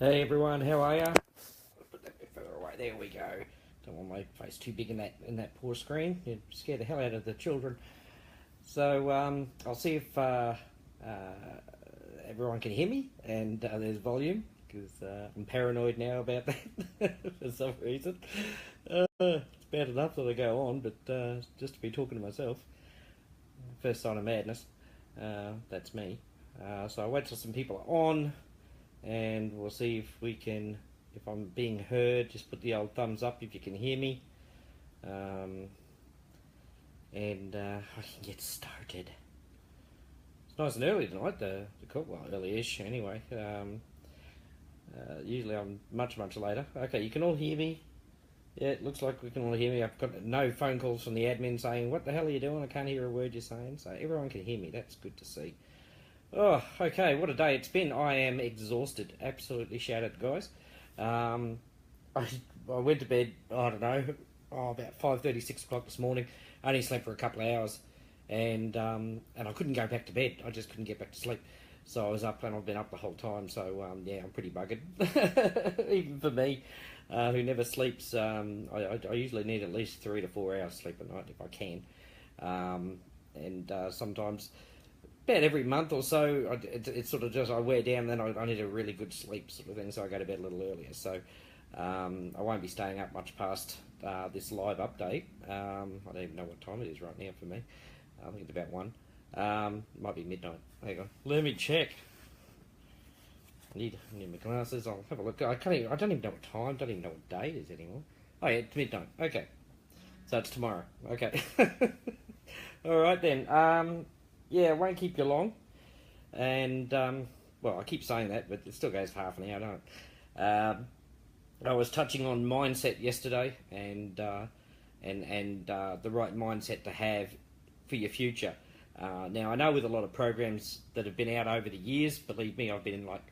Hey everyone, how are ya? Put that bit further away. There we go. Don't want my face too big in that poor screen. You'd scare the hell out of the children. So I'll see if everyone can hear me and there's volume because I'm paranoid now about that for some reason. It's bad enough that I go on, but just to be talking to myself, first sign of madness. That's me. So I'll wait till some people are on and we'll see if I'm being heard. Just put the old thumbs up if you can hear me, and I can get started. It's nice and early tonight, the call, well, early-ish anyway. Usually I'm much later. Okay, you can all hear me. Yeah, it looks like we can all hear me. I've got no phone calls from the admin saying, what the hell are you doing? I can't hear a word you're saying. So everyone can hear me. That's good to see. Oh, okay, what a day it's been. I am exhausted, absolutely shattered, guys. I went to bed, I don't know, about 5:30, 6 o'clock this morning. I only slept for a couple of hours, and I couldn't go back to bed. I just couldn't get back to sleep. So I was up, and I've been up the whole time, so yeah, I'm pretty buggered. Even for me, who never sleeps, I usually need at least 3 to 4 hours sleep a night if I can. And sometimes about every month or so, it's sort of just I wear down. Then I need a really good sleep sort of thing, so I go to bed a little earlier. So I won't be staying up much past this live update. I don't even know what time it is right now for me. I think it's about 1. Might be midnight. Hang on, let me check. I need my glasses. I'll have a look. I don't even know what time. Don't even know what day it is anymore. Oh yeah, it's midnight. Okay, so it's tomorrow. Okay. All right then. Yeah, it won't keep you long. And, well, I keep saying that, but it still goes for half an hour, don't it? I was touching on mindset yesterday and the right mindset to have for your future. Now, I know with a lot of programs that have been out over the years, believe me, I've been in like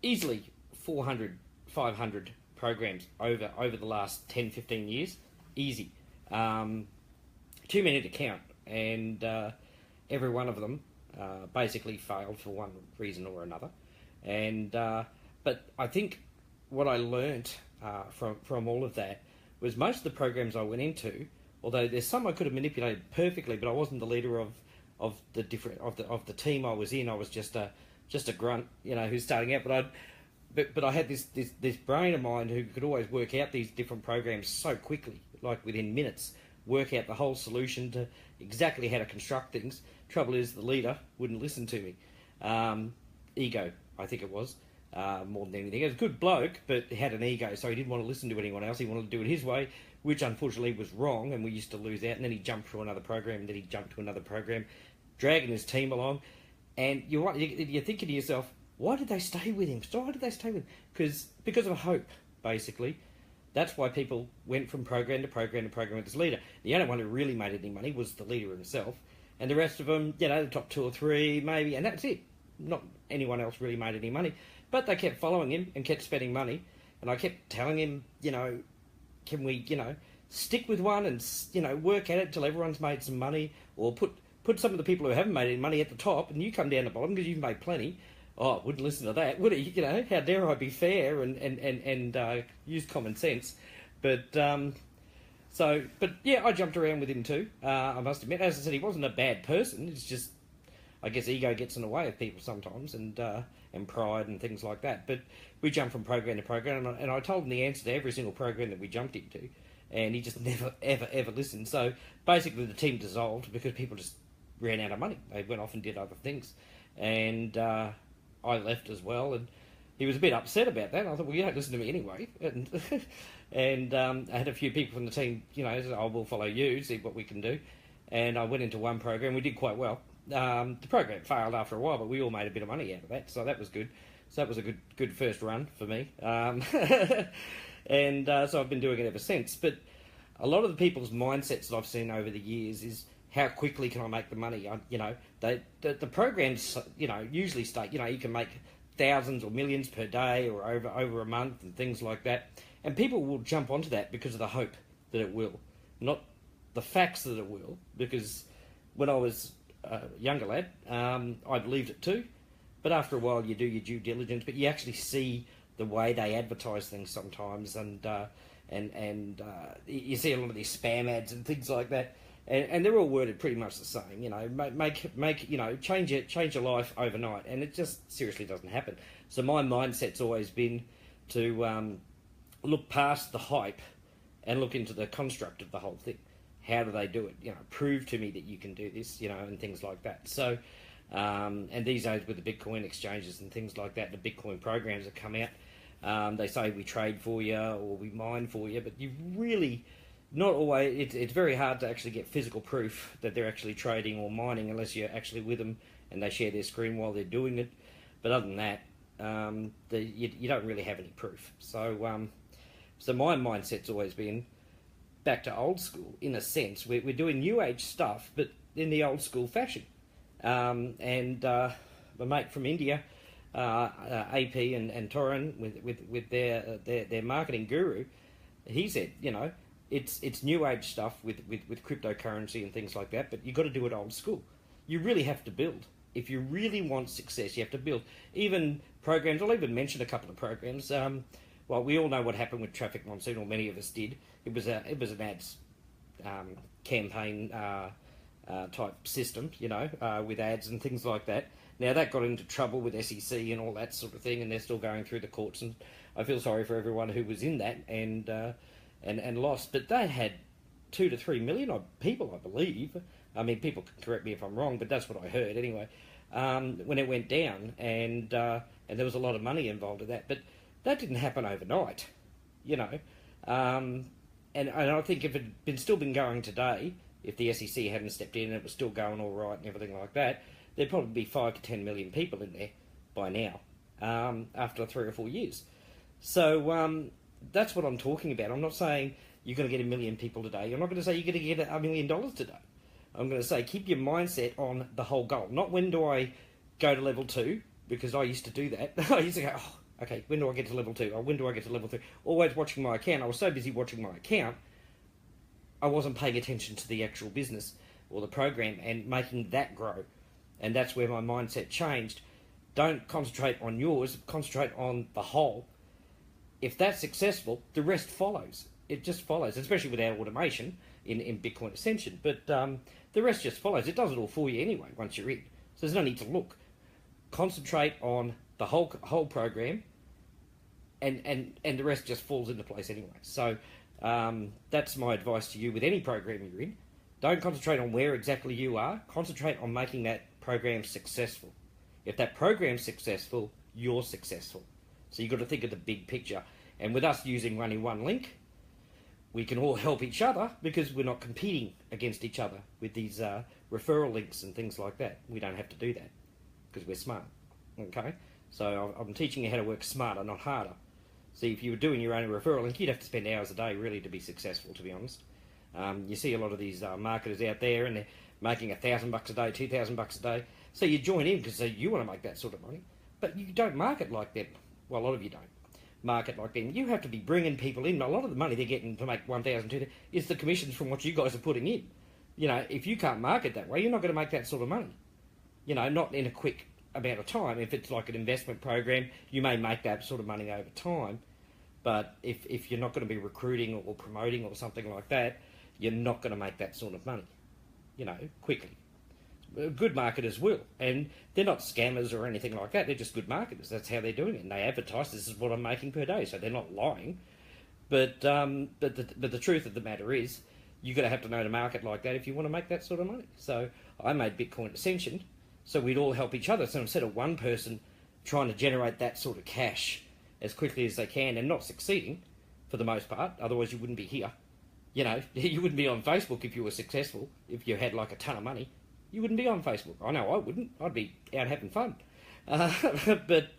easily 400, 500 programs over the last 10, 15 years. Easy. Too many to count. And every one of them basically failed for one reason or another. And but I think what I learnt from all of that was most of the programs I went into, although there's some I could have manipulated perfectly, but I wasn't the leader of the team I was in. I was just a grunt, who's starting out. But I had this brain of mine who could always work out these different programs so quickly, like within minutes, work out the whole solution to exactly how to construct things. Trouble is, the leader wouldn't listen to me. Ego, I think it was, more than anything. He was a good bloke, but he had an ego, so he didn't want to listen to anyone else. He wanted to do it his way, which unfortunately was wrong, and we used to lose out. And then he jumped to another program, and then he jumped to another program, dragging his team along. And you're thinking to yourself, why did they stay with him? Why did they stay with him? Because of hope, basically. That's why people went from program to program to program with this leader. The only one who really made any money was the leader himself. And the rest of them, the top 2 or 3 maybe, and that's it. Not anyone else really made any money. But they kept following him and kept spending money. And I kept telling him, can we, stick with one and, work at it till everyone's made some money, or put some of the people who haven't made any money at the top and you come down the bottom because you've made plenty. Oh, I wouldn't listen to that, would he? How dare I be fair and use common sense? But yeah, I jumped around with him too. I must admit, as I said, he wasn't a bad person. It's just, I guess, ego gets in the way of people sometimes, and pride and things like that. But we jumped from program to program, and I told him the answer to every single program that we jumped into, and he just never, ever listened. So basically, the team dissolved because people just ran out of money. They went off and did other things, and I left as well, and he was a bit upset about that. I thought, well, you don't listen to me anyway. And I had a few people from the team, said, I will follow you, see what we can do. And I went into one program. We did quite well. The program failed after a while, but we all made a bit of money out of that, so that was good. So that was a good first run for me. And so I've been doing it ever since. But a lot of the people's mindsets that I've seen over the years is, how quickly can I make the money? The programs, usually state, you can make thousands or millions per day or over a month and things like that. And people will jump onto that because of the hope that it will, not the facts that it will. Because when I was a younger lad, I believed it too. But after a while, you do your due diligence, but you actually see the way they advertise things sometimes, and you see a lot of these spam ads and things like that, and they're all worded pretty much the same. You know, make you know, change your life overnight, and it just seriously doesn't happen. So my mindset's always been to look past the hype and look into the construct of the whole thing. How do they do it? You know, prove to me that you can do this, you know, and things like that. So, and these days with the Bitcoin exchanges and things like that, the Bitcoin programs that come out, they say we trade for you or we mine for you, but you really not always. It's very hard to actually get physical proof that they're actually trading or mining unless you're actually with them and they share their screen while they're doing it. But other than that, you don't really have any proof. So, so my mindset's always been back to old school in a sense. We're doing new age stuff, but in the old school fashion. And my mate from India, AP and Torin, with their marketing guru, he said, you know, it's new age stuff with cryptocurrency and things like that, but you've got to do it old school. You really have to build. If you really want success, you have to build. Even programs, I'll even mention a couple of programs. Well, we all know what happened with Traffic Monsoon, or many of us did. It was an ads campaign type system, you know, with ads and things like that. Now that got into trouble with SEC and all that sort of thing, and they're still going through the courts. And I feel sorry for everyone who was in that and lost. But they had 2 to 3 million people, I believe. I mean, people can correct me if I'm wrong, but that's what I heard anyway. When it went down, and there was a lot of money involved in that, but that didn't happen overnight, you know. And I think if it had still been going today, if the SEC hadn't stepped in and it was still going all right and everything like that, there'd probably be 5 to 10 million people in there by now, after 3 or 4 years. So that's what I'm talking about. I'm not saying you're going to get 1 million people today. I'm not going to say you're going to get $1 million today. I'm going to say keep your mindset on the whole goal. Not when do I go to level 2, because I used to do that. I used to go, oh, okay, when do I get to level 2? Or when do I get to level 3? Always watching my account. I was so busy watching my account, I wasn't paying attention to the actual business or the program and making that grow. And that's where my mindset changed. Don't concentrate on yours, concentrate on the whole. If that's successful, the rest follows. It just follows, especially with our automation in Bitcoin Ascension. But the rest just follows. It does it all for you anyway once you're in. So there's no need to look. Concentrate on the whole program, and the rest just falls into place anyway. So that's my advice to you with any program you're in. Don't concentrate on where exactly you are. Concentrate on making that program successful. If that program's successful, you're successful. So you've got to think of the big picture. And with us using only one link, we can all help each other because we're not competing against each other with these referral links and things like that. We don't have to do that because we're smart. Okay? So I'm teaching you how to work smarter, not harder. See, if you were doing your own referral link, you'd have to spend hours a day really to be successful, to be honest. You see a lot of these marketers out there, and they're making $1,000 a day, $2,000 a day. So you join in because you want to make that sort of money, but you don't market like them. Well, a lot of you don't market like them. You have to be bringing people in. A lot of the money they're getting to make $1,000, $2,000 is the commissions from what you guys are putting in. You know, if you can't market that way, you're not going to make that sort of money. You know, not in a quick amount of time. If it's like an investment program, you may make that sort of money over time. But if you're not going to be recruiting or promoting or something like that, you're not going to make that sort of money, you know, quickly. Good marketers will, and they're not scammers or anything like that. They're just good marketers. That's how they're doing it. And they advertise, this is what I'm making per day, so they're not lying. But the truth of the matter is, you're going to have to know to market like that if you want to make that sort of money. So I made Bitcoin Ascension, so we'd all help each other. So instead of one person trying to generate that sort of cash as quickly as they can and not succeeding, for the most part, otherwise you wouldn't be here. You know, you wouldn't be on Facebook if you were successful, if you had like a ton of money. You wouldn't be on Facebook. I know I wouldn't. I'd be out having fun. But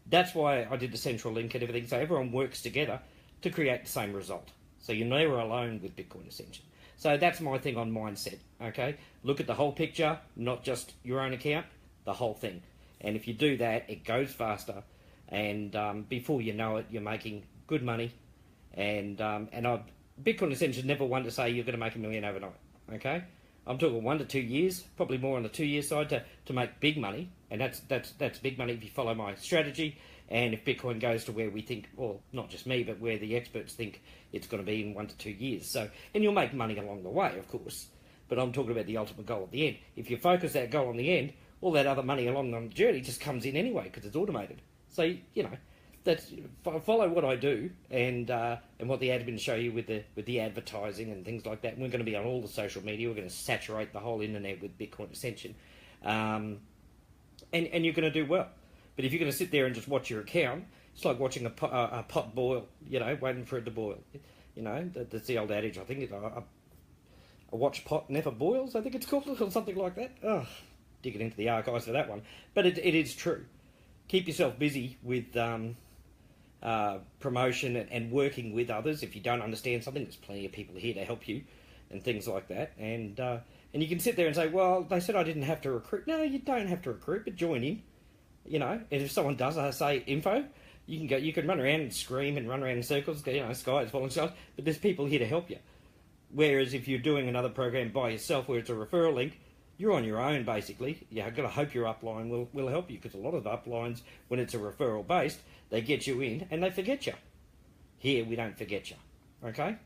that's why I did the central link and everything, so everyone works together to create the same result. So you're never alone with Bitcoin Ascension. So that's my thing on mindset, okay? Look at the whole picture, not just your own account, the whole thing. And if you do that, it goes faster, and before you know it, you're making good money. And Bitcoin Ascension never one to say you're going to make $1 million overnight, okay? I'm talking 1 to 2 years, probably more on the 2-year side to make big money, And that's big money if you follow my strategy. And if Bitcoin goes to where we think, well, not just me, but where the experts think it's going to be in 1 to 2 years. So, and you'll make money along the way, of course. But I'm talking about the ultimate goal at the end. If you focus that goal on the end, all that other money along the journey just comes in anyway because it's automated. So, you know, that's follow what I do and what the admins show you with the advertising and things like that. And we're going to be on all the social media. We're going to saturate the whole internet with Bitcoin Ascension, and you're going to do well. But if you're going to sit there and just watch your account, it's like watching a pot boil. You know, waiting for it to boil. You know, that's the old adage. I think a watch pot never boils. I think it's called, or something like that. Oh, digging into the archives for that one. But it is true. Keep yourself busy with promotion and working with others. If you don't understand something, there's plenty of people here to help you and things like that. And you can sit there and say, well, they said I didn't have to recruit. No, you don't have to recruit, but join in. You know, and if someone does say info, you can go. You can run around and scream and run around in circles. You know, sky is falling stars. But there's people here to help you. Whereas if you're doing another program by yourself, where it's a referral link, you're on your own basically. You've got to hope your upline will help you, because a lot of uplines, when it's a referral based, they get you in and they forget you. Here we don't forget you. Okay,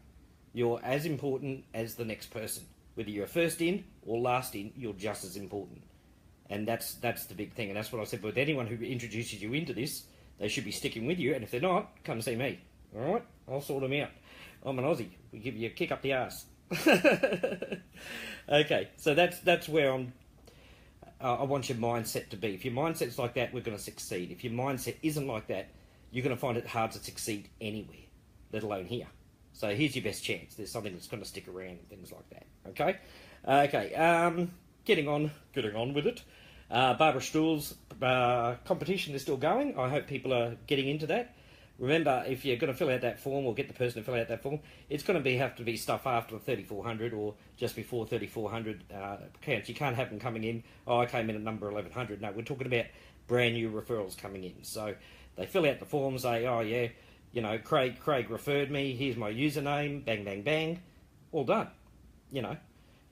you're as important as the next person. Whether you're first in or last in, you're just as important. And that's the big thing, and that's what I said. But with anyone who introduces you into this, they should be sticking with you. And if they're not, come see me. All right, I'll sort them out. I'm an Aussie. We give you a kick up the arse. Okay, so that's where I want your mindset to be. If your mindset's like that, we're going to succeed. If your mindset isn't like that, you're going to find it hard to succeed anywhere, let alone here. So here's your best chance. There's something that's going to stick around and things like that. Okay, okay. Getting on with it. Barbara Stuhl's competition is still going. I hope people are getting into that. Remember, if you're going to fill out that form or get the person to fill out that form, it's going to have to be stuff after 3,400 or just before 3,400 accounts. You can't have them coming in, oh, I came in at number 1,100. No, we're talking about brand new referrals coming in. So they fill out the form, say, oh, yeah, you know, Craig referred me, here's my username, bang, bang, bang, all done, you know.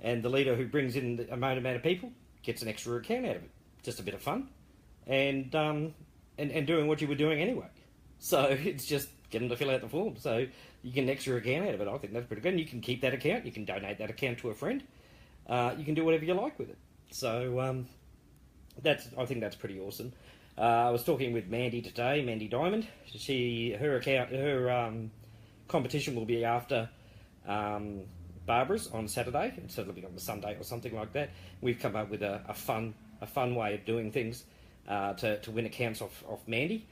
And the leader who brings in the amount of people gets an extra account out of it. Just a bit of fun and doing what you were doing anyway. So it's just get them to fill out the form. So you get an extra account out of it. I think that's pretty good. And you can keep that account. You can donate that account to a friend. You can do whatever you like with it. So I think that's pretty awesome. I was talking with Mandy today, Mandy Diamond. Her competition will be after Barbara's on Saturday. So it'll be on the Sunday or something like that. We've come up with a fun way of doing things to win accounts off Mandy.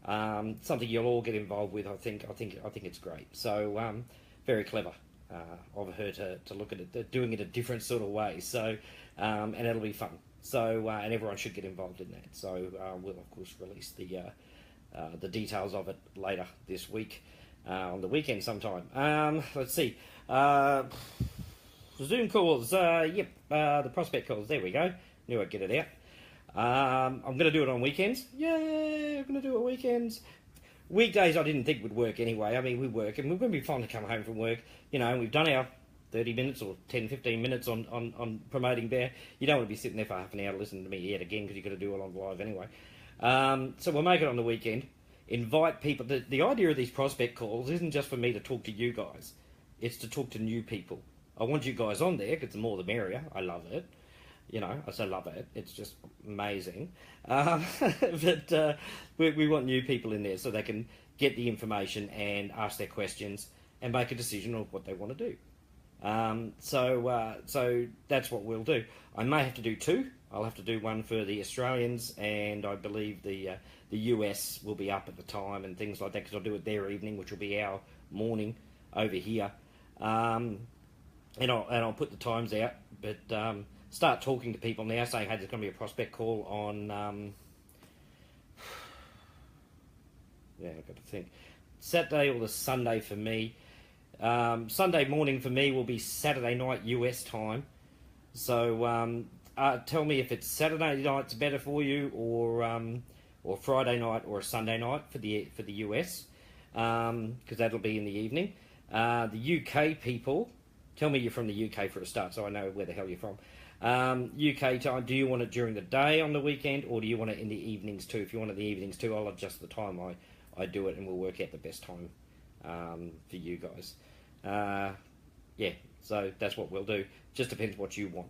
Something you'll all get involved with. I think it's great. So very clever of her to look at it, doing it a different sort of way. So and it'll be fun. So and everyone should get involved in that. So we'll of course release the details of it later this week on the weekend sometime. Let's see. Zoom calls. Yep. The prospect calls. There we go. Knew I'd get it out. I'm going to do it on weekends. Yay, I'm going to do it on weekends. Weekdays I didn't think would work anyway. I mean, we work, and we're going to be fun to come home from work. You know, and we've done our 30 minutes or 10, 15 minutes on promoting Bear. You don't want to be sitting there for half an hour listening to me yet again, because you've got to do it on live anyway. So we'll make it on the weekend. Invite people. The idea of these prospect calls isn't just for me to talk to you guys. It's to talk to new people. I want you guys on there, because the more the merrier. I love it. You know, I so love it. It's just amazing. But we want new people in there so they can get the information and ask their questions and make a decision on what they want to do. So that's what we'll do. I may have to do two. I'll have to do one for the Australians, and I believe the US will be up at the time and things like that, because I'll do it their evening, which will be our morning over here. And I'll put the times out, but start talking to people now, saying, hey, there's going to be a prospect call on yeah, I've got to think, Saturday or the Sunday for me. Sunday morning for me will be Saturday night US time. So tell me if it's Saturday night's better for you, or Friday night or a Sunday night for the US, because that'll be in the evening. The UK people, tell me you're from the UK for a start, so I know where the hell you're from. UK time, do you want it during the day on the weekend, or do you want it in the evenings too? If you want it in the evenings too, I'll adjust the time I do it, and we'll work out the best time for you guys. Yeah, so that's what we'll do. Just depends what you want.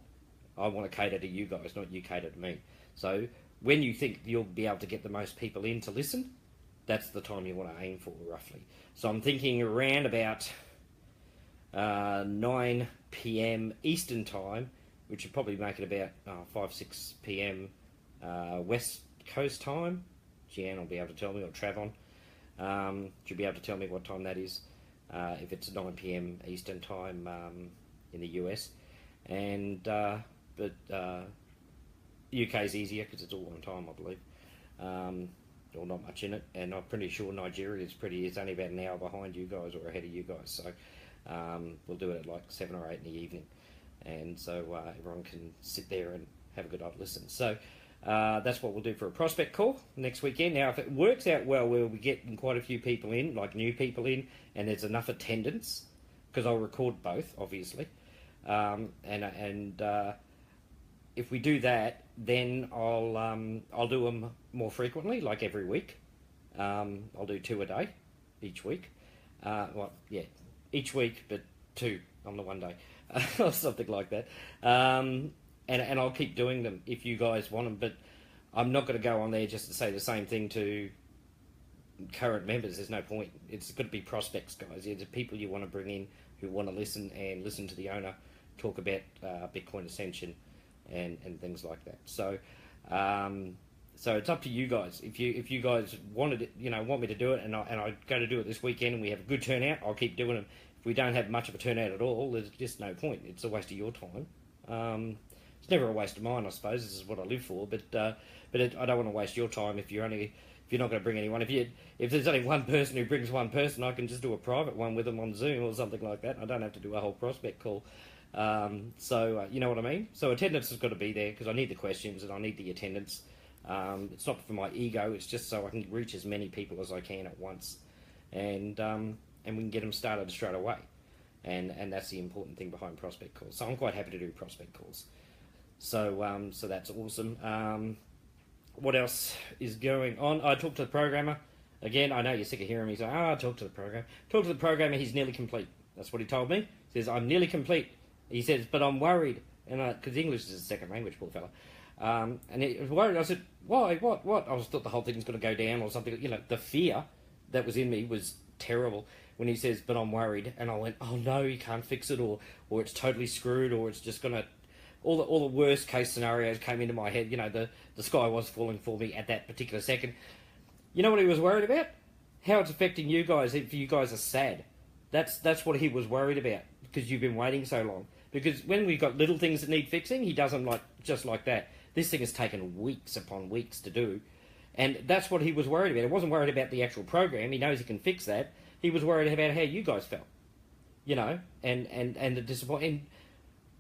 I want to cater to you guys, not you cater to me. So when you think you'll be able to get the most people in to listen, that's the time you want to aim for, roughly. So I'm thinking around about 9 p.m. Eastern time, which would probably make it about 5, 6 p.m. West Coast time. Gian will be able to tell me, or Travon. She'll be able to tell me what time that is, if it's 9 p.m. Eastern time in the US. And but UK's easier because it's all one time, I believe. Or not much in it, and I'm pretty sure Nigeria is it's only about an hour behind you guys or ahead of you guys. So we'll do it at like 7 or 8 in the evening, and so everyone can sit there and have a good old listen. So that's what we'll do for a prospect call next weekend. Now, if it works out well, where we get quite a few people in, like new people in, and there's enough attendance, because I'll record both, obviously, and if we do that, then I'll do them more frequently, like every week. I'll do 2 a day each week. Each week, but 2 on the one day, or something like that. And I'll keep doing them if you guys want them, but I'm not going to go on there just to say the same thing to current members. There's no point. It's got to be prospects, guys. It's the people you want to bring in who want to listen to the owner talk about Bitcoin Ascension and things like that. So so it's up to you guys. If you guys want me to do it, and I go to do it this weekend, and we have a good turnout, I'll keep doing them. If we don't have much of a turnout at all, there's just no point. It's a waste of your time. It's never a waste of mine, I suppose. This is what I live for. But I don't want to waste your time if you're not going to bring anyone. If there's only one person who brings one person, I can just do a private one with them on Zoom or something like that. I don't have to do a whole prospect call. So you know what I mean? So attendance has got to be there, because I need the questions and I need the attendance. It's not for my ego, it's just so I can reach as many people as I can at once, and we can get them started straight away. And that's the important thing behind prospect calls. So I'm quite happy to do prospect calls. So so that's awesome. What else is going on? I talked to the programmer. Again, I know you're sick of hearing me say, talk to the programmer. Talk to the programmer, he's nearly complete. That's what he told me. He says, I'm nearly complete. He says, but I'm worried. And because English is his second language, poor fella. And he was worried. I said, why? What? I thought the whole thing was going to go down or something. You know, the fear that was in me was terrible when he says, but I'm worried. And I went, oh no, you can't fix it, or it's totally screwed, or it's just going to... All the worst case scenarios came into my head. You know, the sky was falling for me at that particular second. You know what he was worried about? How it's affecting you guys if you guys are sad. That's what he was worried about, because you've been waiting so long. Because when we've got little things that need fixing, he does them just like that. This thing has taken weeks upon weeks to do. And that's what he was worried about. He wasn't worried about the actual program. He knows he can fix that. He was worried about how you guys felt. You know, and the disappointment.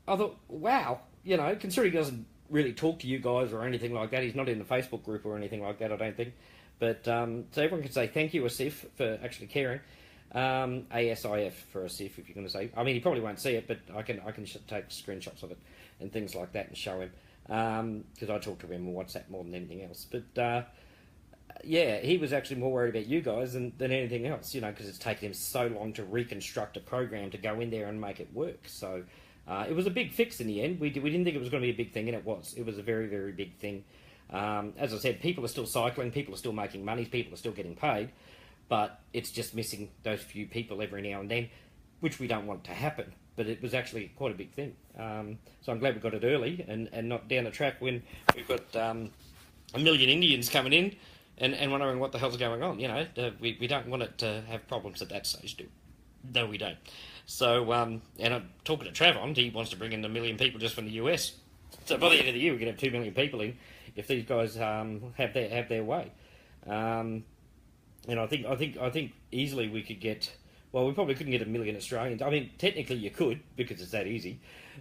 I thought, wow, you know, considering he doesn't really talk to you guys or anything like that. He's not in the Facebook group or anything like that, I don't think. But so everyone can say thank you, Asif, for actually caring. ASIF for Asif, if you're going to say. I mean, he probably won't see it, but I can take screenshots of it and things like that and show him, because I talk to him on WhatsApp more than anything else. But yeah, he was actually more worried about you guys than anything else, you know, because it's taken him so long to reconstruct a program to go in there and make it work. So it was a big fix in the end. We didn't think it was going to be a big thing, and it was. It was a very, very big thing. As I said, people are still cycling, people are still making money, people are still getting paid, but it's just missing those few people every now and then, which we don't want to happen. But it was actually quite a big thing. So I'm glad we got it early and not down the track when we've got a million Indians coming in and wondering what the hell's going on. You know, we don't want it to have problems at that stage, do we? No, we don't. So, and I'm talking to Travon, he wants to bring in 1 million people just from the US. So by the end of the year, we can have 2 million people in if these guys have their way. And I think easily we could get. Well, we probably couldn't get 1 million Australians. I mean, technically you could, because it's that easy.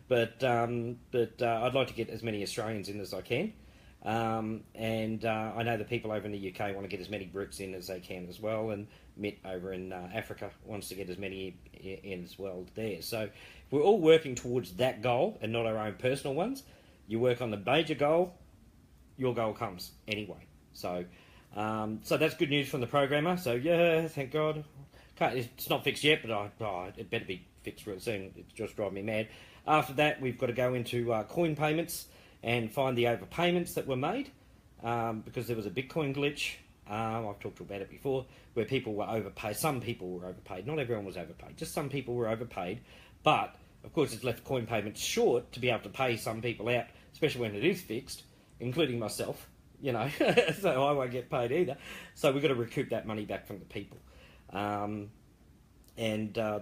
But I'd like to get as many Australians in as I can. And I know the people over in the UK want to get as many Brits in as they can as well. And Mitt over in Africa wants to get as many in as well there. So we're all working towards that goal and not our own personal ones. You work on the major goal, your goal comes anyway. So, so that's good news from the programmer. So yeah, thank God. It's not fixed yet, but it better be fixed real soon. It's just driving me mad. After that, we've got to go into coin payments and find the overpayments that were made, because there was a Bitcoin glitch. I've talked about it before, where people were overpaid. Some people were overpaid. Not everyone was overpaid. Just some people were overpaid. But, of course, it's left coin payments short to be able to pay some people out, especially when it is fixed, including myself, you know, so I won't get paid either. So we've got to recoup that money back from the people. The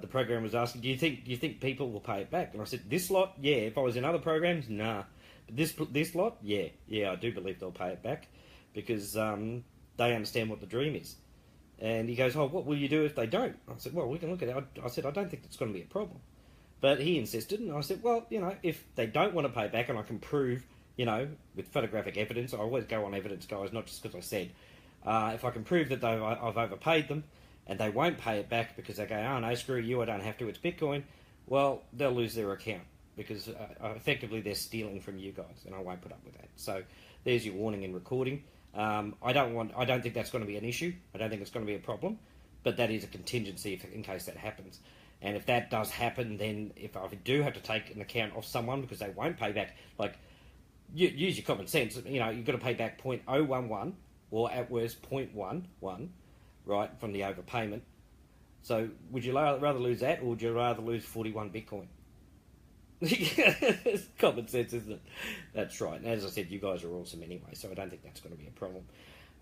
program was asking, do you think people will pay it back? And I said, this lot, yeah. If I was in other programs, nah. But this lot, yeah, I do believe they'll pay it back, because they understand what the dream is. And he goes, oh, what will you do if they don't? I said, well, we can look at it. I said, I don't think that's going to be a problem. But he insisted, and I said, well, you know, if they don't want to pay back, and I can prove, you know, with photographic evidence, I always go on evidence, guys, not just because I said, if I can prove that I've overpaid them, and they won't pay it back because they go, oh no, screw you, I don't have to, it's Bitcoin, well, they'll lose their account, because effectively they're stealing from you guys, and I won't put up with that. So there's your warning and recording. I don't think that's going to be an issue. I don't think it's going to be a problem, but that is a contingency in case that happens. And if that does happen, then if I do have to take an account off someone because they won't pay back, like, use your common sense. You know, you've got to pay back 0.011 or at worst 0.11, right, from the overpayment. So would you rather lose that, or would you rather lose 41 Bitcoin? It's common sense, isn't it? That's right. And as I said, you guys are awesome anyway, so I don't think that's going to be a problem.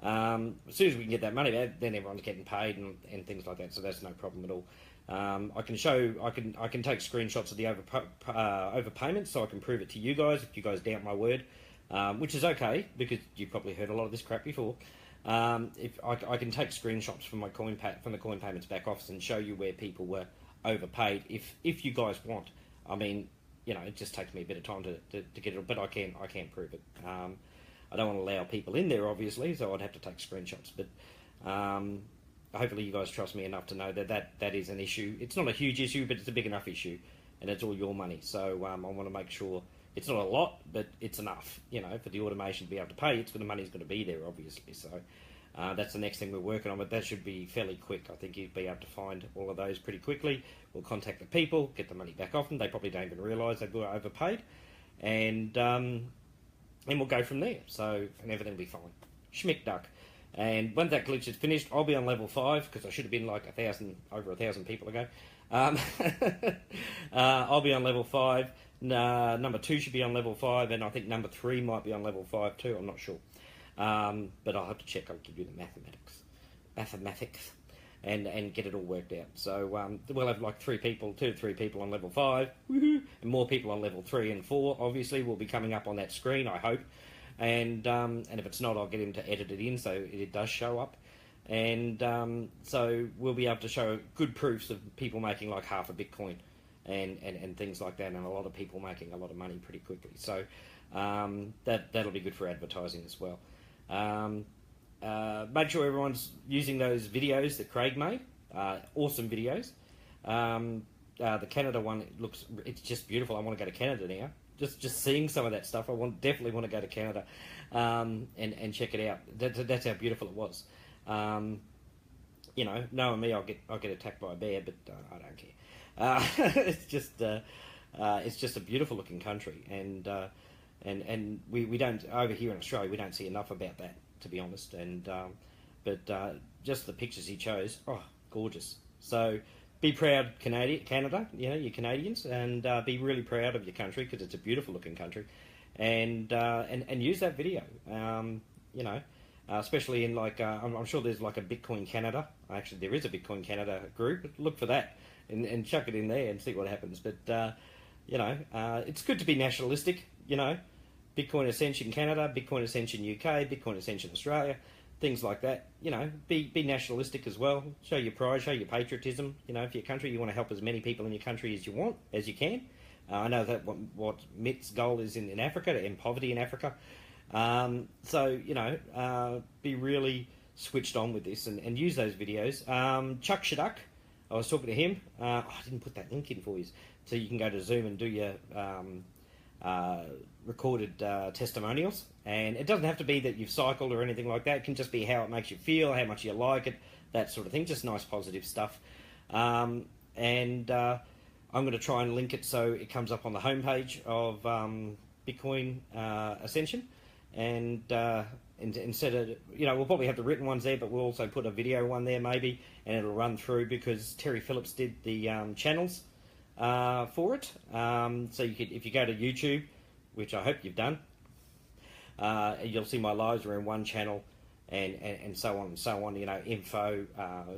As soon as we can get that money back, then everyone's getting paid and things like that, so that's no problem at all. I can take screenshots of the overpayments, so I can prove it to you guys if you guys doubt my word, which is okay, because you've probably heard a lot of this crap before. If I can take screenshots from the coin payments back office and show you where people were overpaid, if you guys want. I mean, you know, it just takes me a bit of time to get it, but I can prove it. I don't want to allow people in there, obviously, so I'd have to take screenshots. But hopefully you guys trust me enough to know that is an issue. It's not a huge issue, but it's a big enough issue, and it's all your money. So I want to make sure it's not a lot, but it's enough, you know, for the automation to be able to pay. It's for the money's going to be there, obviously. So that's the next thing we're working on, but that should be fairly quick. I think you'd be able to find all of those pretty quickly. We'll contact the people, get the money back off them. They probably don't even realise they were overpaid, and we'll go from there. So, and everything will be fine. Schmick duck. And when that glitch is finished, I'll be on level 5, because I should have been like over 1,000 people ago. I'll be on level 5. Number 2 should be on level 5, and I think number 3 might be on level 5 too. I'm not sure. But I'll have to check. I'll give you the mathematics, and get it all worked out. So we'll have like 2 to 3 people on level 5, woohoo, and more people on level 3 and 4. Obviously, will be coming up on that screen, I hope. And if it's not, I'll get him to edit it in so it does show up. And so we'll be able to show good proofs of people making like half a Bitcoin and things like that, and a lot of people making a lot of money pretty quickly. So that'll be good for advertising as well. Make sure everyone's using those videos that Craig made. Awesome videos. The Canada one, it's just beautiful. I want to go to Canada now. Just seeing some of that stuff, definitely want to go to Canada and check it out. That's how beautiful it was. You know, knowing me, I'll get attacked by a bear, but I don't care. It's just a beautiful looking country, and we don't, over here in Australia, we don't see enough about that, to be honest. But just the pictures he chose, oh, gorgeous. So be proud, Canada, you know, you Canadians, and be really proud of your country, because it's a beautiful looking country, and use that video. You know, especially in like, I'm sure there's like a Bitcoin Canada. Actually, there is a Bitcoin Canada group. Look for that and chuck it in there and see what happens. But you know, it's good to be nationalistic. You know, Bitcoin Ascension Canada, Bitcoin Ascension UK, Bitcoin Ascension Australia, things like that. You know, be nationalistic as well. Show your pride, show your patriotism. You know, for your country, you want to help as many people in your country as you can. I know that what Mitt's goal is in Africa, to end poverty in Africa. So, you know, be really switched on with this and use those videos. Chuck Shaduck, I was talking to him. I didn't put that link in for you, so you can go to Zoom and do your recorded testimonials, and it doesn't have to be that you've cycled or anything like that. It can just be how it makes you feel, how much you like it, that sort of thing. Just nice positive stuff. I'm going to try and link it so it comes up on the homepage of Bitcoin Ascension, and instead of, we'll probably have the written ones there, but we'll also put a video one there maybe, and it'll run through, because Terry Phillips did the channels for it. So you could, if you go to YouTube, which I hope you've done, you'll see my lives are in one channel, and so on and so on. Info,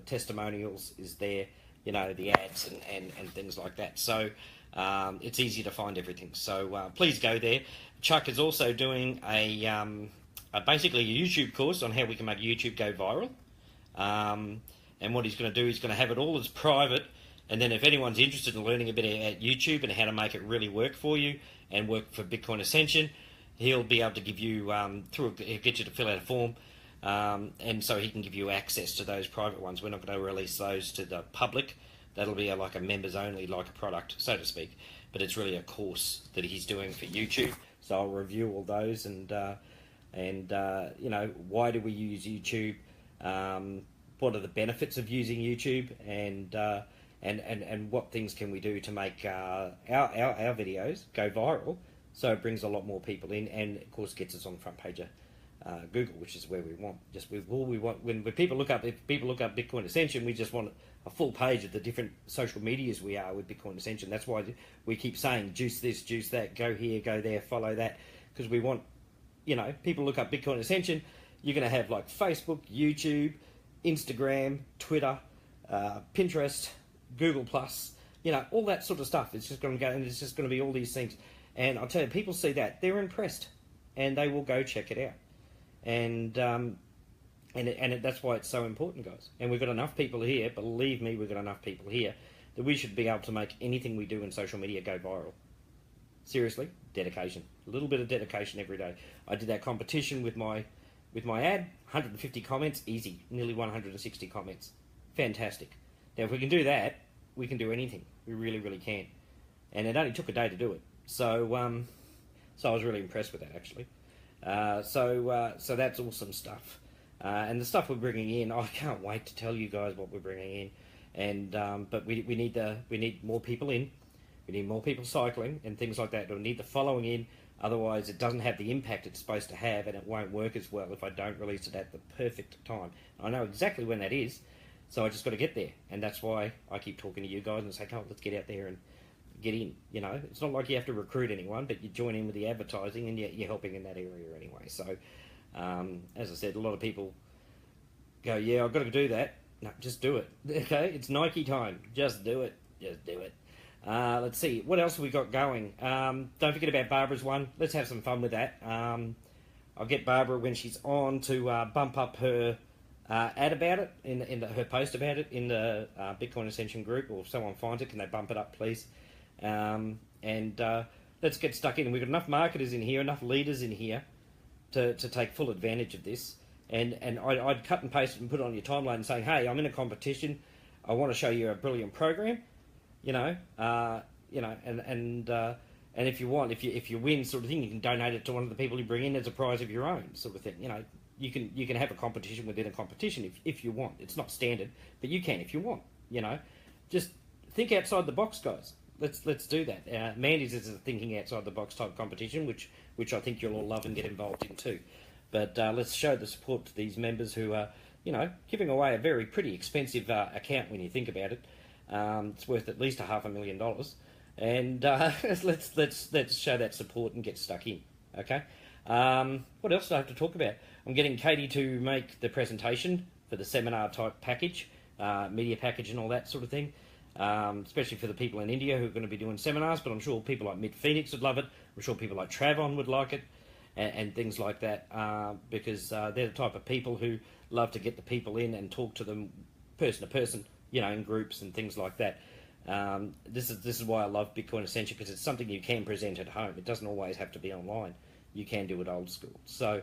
testimonials is there, the ads and things like that. So it's easy to find everything. So please go there. Chuck is also doing basically a YouTube course on how we can make YouTube go viral. And what he's going to do, he's going to have it all as private. And then if anyone's interested in learning a bit about YouTube and how to make it really work for you and work for Bitcoin Ascension, he'll be able to give you, he'll get you to fill out a form, and so he can give you access to those private ones. We're not going to release those to the public. That'll be like a members only, like a product, so to speak. But it's really a course that he's doing for YouTube. So I'll review all those, and why do we use YouTube? What are the benefits of using YouTube? And what things can we do to make our videos go viral, so it brings a lot more people in, and of course gets us on the front page of Google, which is where we want. We want when people look up, if people look up Bitcoin Ascension, we just want a full page of the different social medias we are with Bitcoin Ascension. That's why we keep saying juice this, juice that, go here, go there, follow that, because we want, people look up Bitcoin Ascension, you're going to have like Facebook, YouTube, Instagram, Twitter, Pinterest, Google Plus, all that sort of stuff. It's just going to go, and it's just going to be all these things. And I'll tell you, people see that, they're impressed, and they will go check it out. And that's why it's so important, guys. And we've got enough people here, believe me, we've got enough people here, that we should be able to make anything we do in social media go viral. Seriously, dedication. A little bit of dedication every day. I did that competition with my ad, 150 comments, easy. Nearly 160 comments. Fantastic. Now, if we can do that, we can do anything. We really, really can. And it only took a day to do it. So I was really impressed with that, actually. So that's awesome stuff. And the stuff we're bringing in, I can't wait to tell you guys what we're bringing in. But we need more people in. We need more people cycling and things like that. We need the following in. Otherwise, it doesn't have the impact it's supposed to have, and it won't work as well if I don't release it at the perfect time. I know exactly when that is, so I just got to get there. And that's why I keep talking to you guys and say, "Come, let's get out there and get in." It's not like you have to recruit anyone, but you join in with the advertising, and you're helping in that area anyway. So, as I said, a lot of people go, "Yeah, I've got to do that." No, just do it. Okay, it's Nike time. Just do it. Just do it. Let's see, what else have we got going? Don't forget about Barbara's one. Let's have some fun with that. I'll get Barbara, when she's on, to bump up her ad about it, in her post about it in the Bitcoin Ascension group, or if someone finds it, can they bump it up, please? Let's get stuck in. We've got enough marketers in here, enough leaders in here to take full advantage of this. And I'd cut and paste it and put it on your timeline and saying, "Hey, I'm in a competition. I want to show you a brilliant program." And if you want, if you win, sort of thing, you can donate it to one of the people you bring in as a prize of your own, sort of thing. You can have a competition within a competition if you want. It's not standard, but you can if you want. Just think outside the box, guys. Let's do that. Mandy's is a thinking outside the box type competition, which I think you'll all love and get involved in too. But let's show the support to these members who are, giving away a very pretty expensive account when you think about it. It's worth at least $500,000, and let's show that support and get stuck in. Okay. What else do I have to talk about? I'm getting Katie to make the presentation for the seminar type package, media package, and all that sort of thing. Especially for the people in India who are going to be doing seminars, but I'm sure people like Mid Phoenix would love it. I'm sure people like Travon would like it, and things like that, because they're the type of people who love to get the people in and talk to them person to person, in groups and things like that. This is why I love Bitcoin Ascension, because it's something you can present at home. It doesn't always have to be online. You can do it old school. So,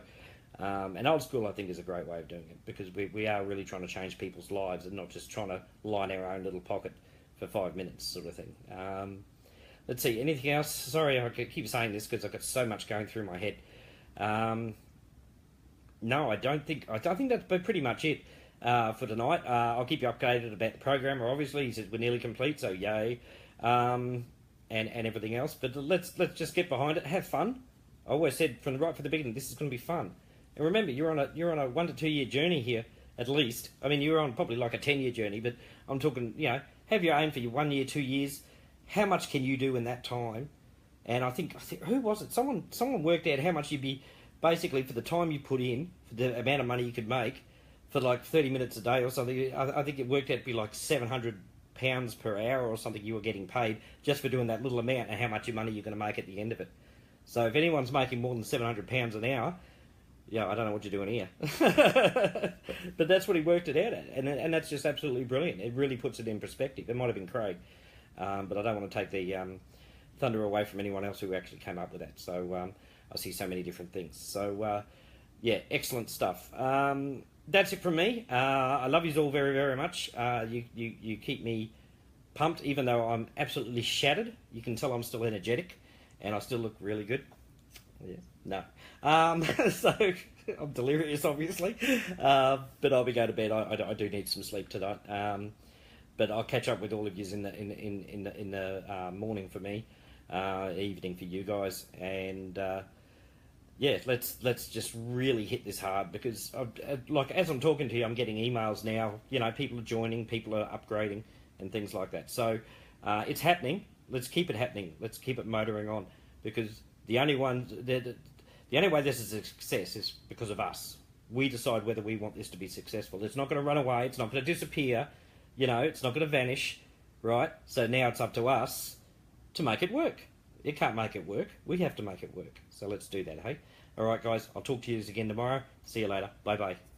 and old school, I think, is a great way of doing it, because we are really trying to change people's lives and not just trying to line our own little pocket for 5 minutes, sort of thing. let's see, anything else? Sorry, I keep saying this because I've got so much going through my head. No, I think that's pretty much it for tonight. I'll keep you updated about the programmer. Obviously, he says we're nearly complete, so yay, and everything else. But let's just get behind it. Have fun. I always said from the beginning, this is going to be fun. And remember, you're on a 1 to 2 year journey here at least. I mean, you're on probably like a 10-year journey, but I'm talking, have your aim for your 1 year, 2 years. How much can you do in that time? And I think who was it? Someone worked out how much you'd be basically for the time you put in, for the amount of money you could make for like 30 minutes a day or something. I think it worked out to be like £700 per hour or something you were getting paid just for doing that little amount, and how much money you're going to make at the end of it. So if anyone's making more than £700 an hour, I don't know what you're doing here. But that's what he worked it out at, and that's just absolutely brilliant. It really puts it in perspective. It might have been Craig, but I don't want to take the thunder away from anyone else who actually came up with that. So I see so many different things. So excellent stuff. That's it from me. I love you all very, very much. You keep me pumped, even though I'm absolutely shattered. You can tell I'm still energetic, and I still look really good. Yeah, no. So I'm delirious, obviously, but I'll be going to bed. I do need some sleep tonight. But I'll catch up with all of you in the morning for me, evening for you guys, and let's just really hit this hard, because like as I'm talking to you, I'm getting emails now. People are joining, people are upgrading, and things like that. So it's happening. Let's keep it happening. Let's keep it motoring on, because the only way this is a success is because of us. We decide whether we want this to be successful. It's not going to run away. It's not going to disappear. It's not going to vanish, right? So now it's up to us to make it work. It can't make it work. We have to make it work. So let's do that, hey? All right, guys. I'll talk to you again tomorrow. See you later. Bye-bye.